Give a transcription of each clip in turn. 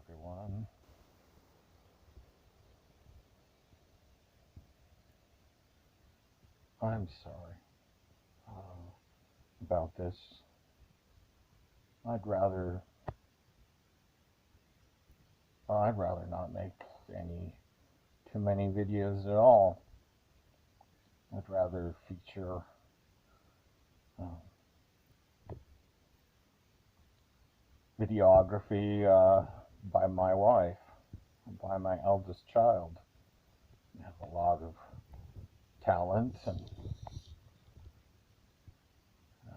everyone. I'm sorry about this. I'd rather not make too many videos at all. I'd rather feature videography by my wife, by my eldest child. I have a lot of talent, and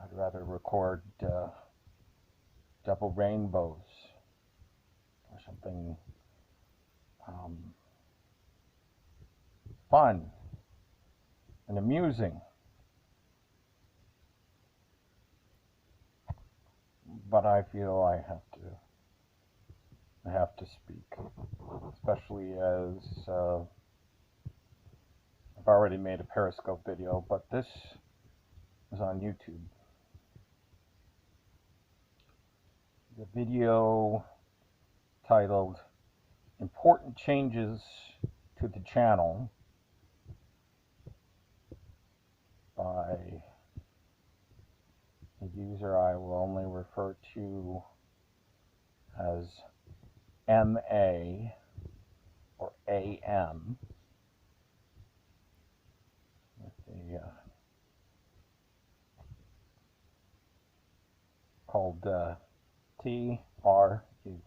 I'd rather record double rainbows or something fun and amusing. But I feel I have to speak, especially as I've already made a Periscope video, but this is on YouTube. The video titled "Important Changes to the Channel" by a user I will only refer to as MA or AM, with the called TRU.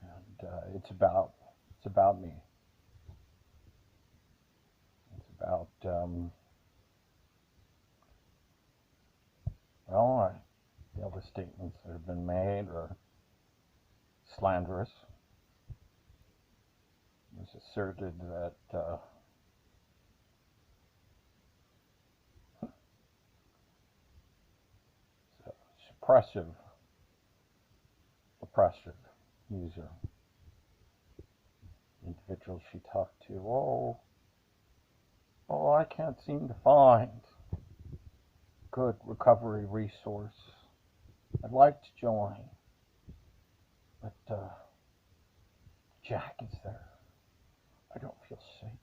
And it's about me. It's about all the statements that have been made are slanderous. It was asserted that oppressive user, individual she talked to, I can't seem to find good recovery resource. I'd like to join, but Jack is there. I don't feel safe.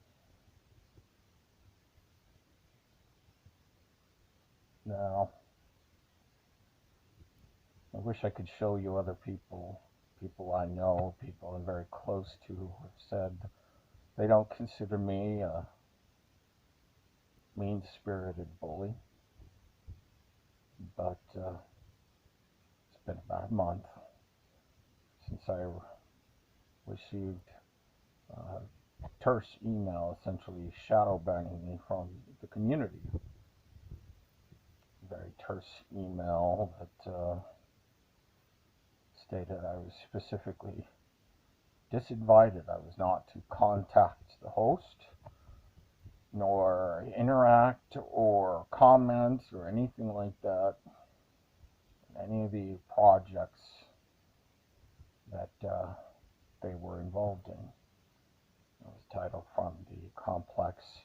Now, I wish I could show you other people I know, people I'm very close to, who have said they don't consider me a mean-spirited bully. But it's been about a month since I received terse email, essentially shadow banning me from the community. Very terse email that stated I was specifically disinvited. I was not to contact the host, nor interact or comment or anything like that in any of the projects that they were involved in. It was titled "From the Complex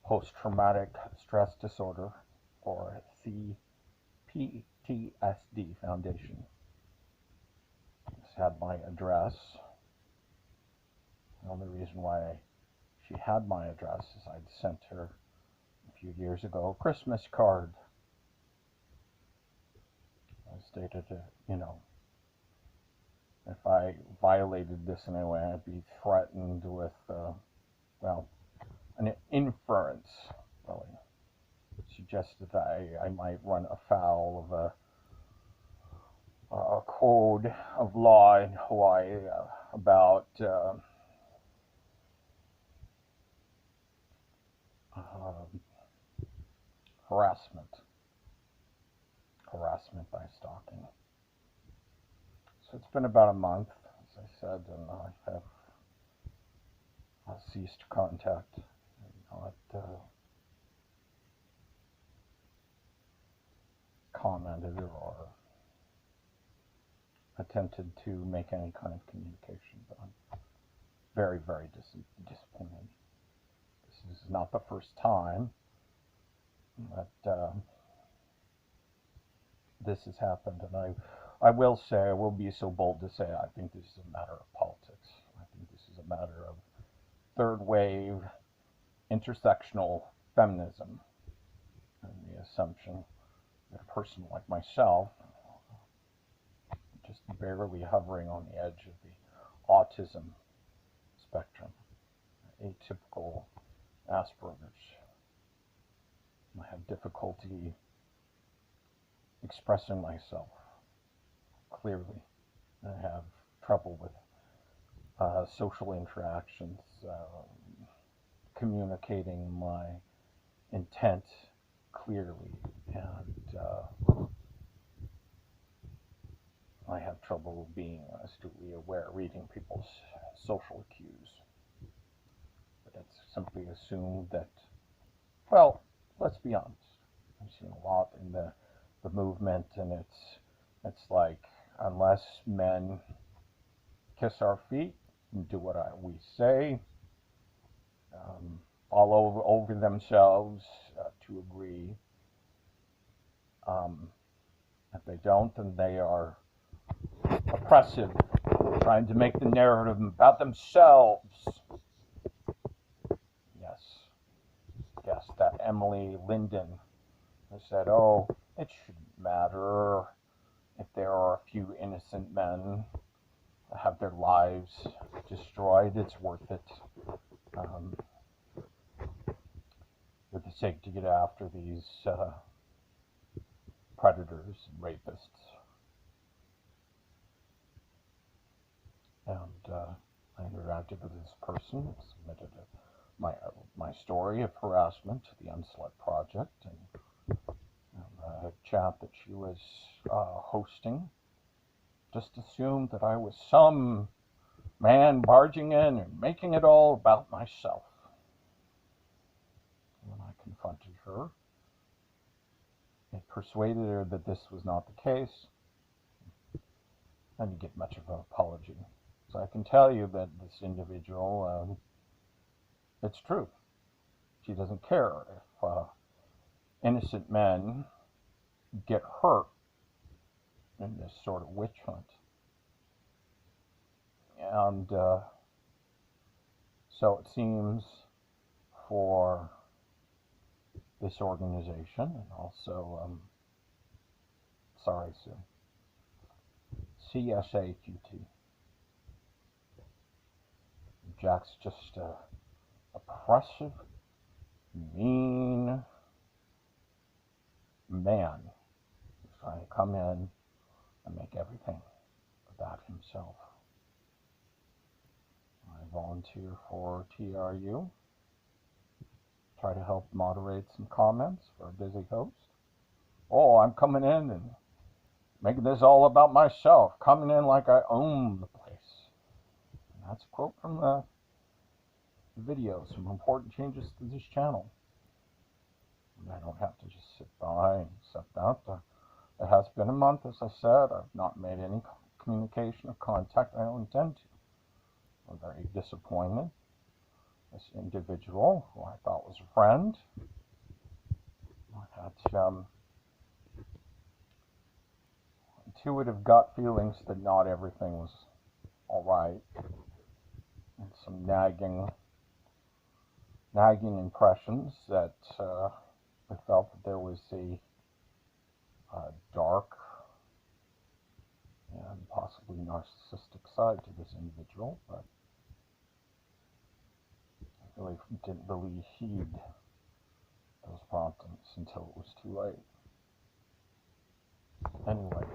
Post-Traumatic Stress Disorder, or CPTSD Foundation." This had my address. The only reason why she had my address is I'd sent her a few years ago a Christmas card. I stated that, if I violated this in any way, I'd be threatened with, an inference, really. It suggested that I might run afoul of a code of law in Hawaii about harassment by stalking. So it's been about a month, as I said, and I have ceased contact. Not commented or attempted to make any kind of communication, but I'm very, very disappointed. This is not the first time that this has happened. And I will say, I will be so bold to say, I think this is a matter of politics. I think this is a matter of third wave intersectional feminism, and the assumption that a person like myself, just barely hovering on the edge of the autism spectrum, atypical Asperger's, I have difficulty expressing myself clearly. I have trouble with social interactions, communicating my intent clearly, and I have trouble being astutely aware, reading people's social cues. But it's simply assumed that, well, let's be honest. I've seen a lot in the movement, and it's like, unless men kiss our feet and do what we say, all over themselves to agree. If they don't, then they are oppressive, trying to make the narrative about themselves. Yes, that Emily Linden who said, oh, it shouldn't matter if there are a few innocent men that have their lives destroyed, it's worth it. For the sake to get after these predators and rapists. And I interacted with this person, submitted my story of harassment to the Unslut Project, and a chat that she was hosting just assumed that I was some man barging in and making it all about myself. When I confronted her, it persuaded her that this was not the case. I didn't get much of an apology. So I can tell you that this individual, it's true. She doesn't care if innocent men get hurt in this sort of witch hunt. And so it seems for this organization, and also, sorry, Sue, CSAQT. Jack's just a oppressive, mean man who's trying to come in and make everything about himself. I volunteer for TRU, try to help moderate some comments for a busy host. Oh, I'm coming in and making this all about myself, coming in like I own the place. And that's a quote from the video, some important changes to this channel. And I don't have to just sit by and accept that. It has been a month, as I said. I've not made any communication or contact. I don't intend to. I'm very disappointed. This individual, who I thought was a friend, I had intuitive gut feelings that not everything was all right, and some nagging impressions that I felt that there was a dark and possibly narcissistic side to this individual, but I really didn't really heed those promptings until it was too late. Anyway,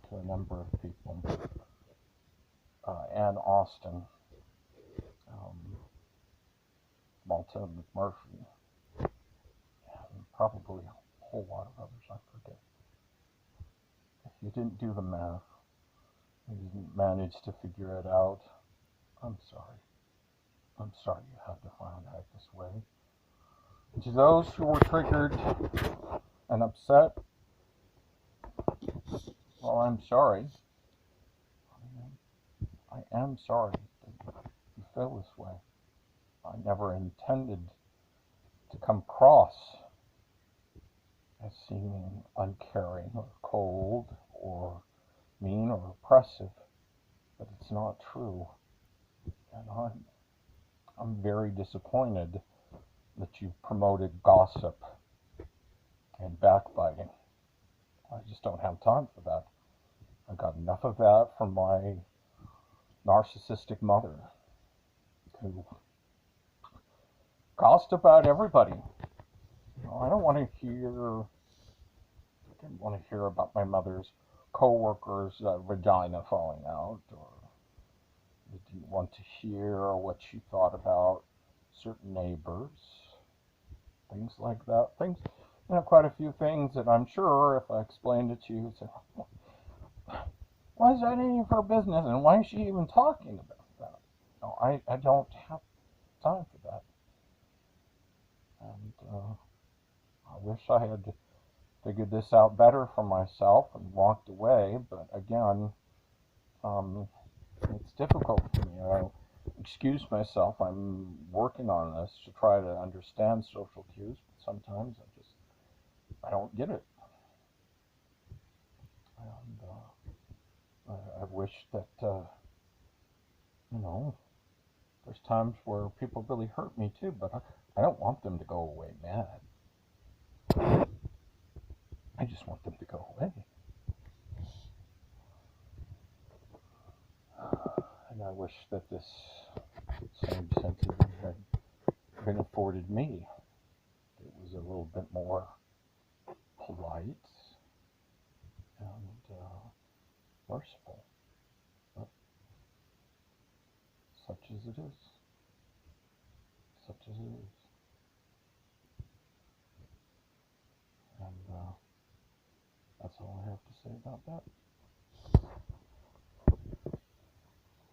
to a number of people, Ann Austin, Malta McMurphy, and probably a whole lot of others I forget. If you didn't do the math, you didn't manage to figure it out, I'm sorry. I'm sorry you had to find out this way. And to those who were triggered and upset, well, I'm sorry. I am sorry that you feel this way. I never intended to come across as seeming uncaring or cold or mean or oppressive, but it's not true. And I'm very disappointed that you've promoted gossip and backbiting. I just don't have time for that. I got enough of that from my narcissistic mother, who gossiped about everybody. I don't want to hear. I didn't want to hear about my mother's co-worker's vagina falling out, or I didn't want to hear what she thought about certain neighbors, things like that. Things, quite a few things that I'm sure if I explained it to you, you'd say, why is that any of her business, and why is she even talking about that? No, I don't have time for that. And I wish I had figured this out better for myself and walked away, but again, it's difficult for me. I'll excuse myself. I'm working on this to try to understand social cues, but sometimes I don't get it. And I wish that, there's times where people really hurt me too, but I don't want them to go away mad. I just want them to go away. And I wish that this same sentiment had been afforded me. It was a little bit more polite and merciful. But such as it is. Such as it is. And that's all I have to say about that.